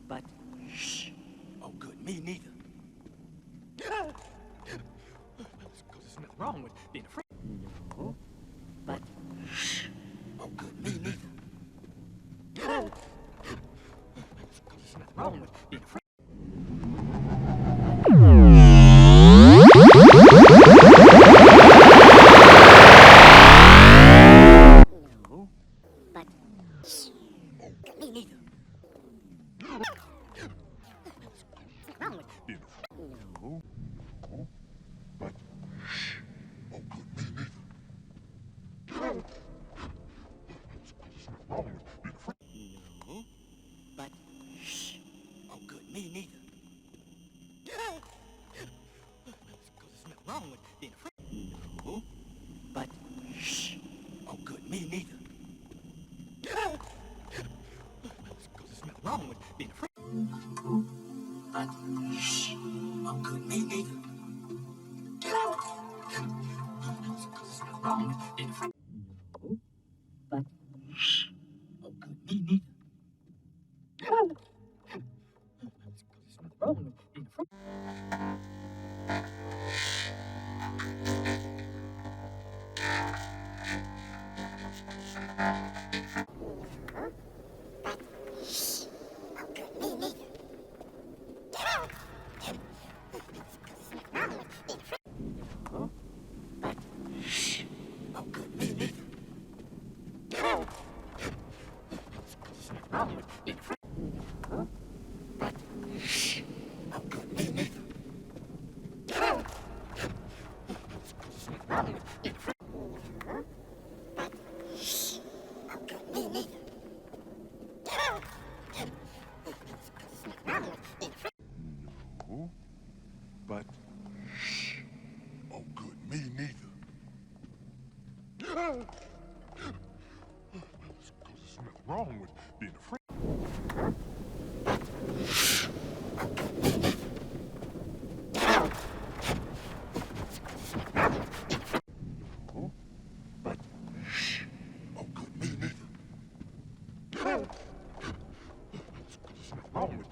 But shh. Oh, good. Me neither. There's nothing wrong with being afraid. No. But shh. Oh, good. Me neither. There's nothing wrong with being afraid. No. But shh. Oh, good. Me neither. Wrong with being afraid. No. But shh. Oh, good. Me neither. Wrong with being afraid. No. But shh. Oh, good. Me neither. There's nothing wrong with being afraid. No. But shh. Oh, good. Me neither. There's nothing wrong with being afraid. But shh. Oh, good. Me neither. There's nothing wrong with being afraid. No. But shh. Oh, good. Me neither. There's nothing wrong with being afraid. But shh. Oh, good. Me neither. There's nothing wrong with being afraid. No. But shh. Oh, good. Me neither. There's nothing wrong with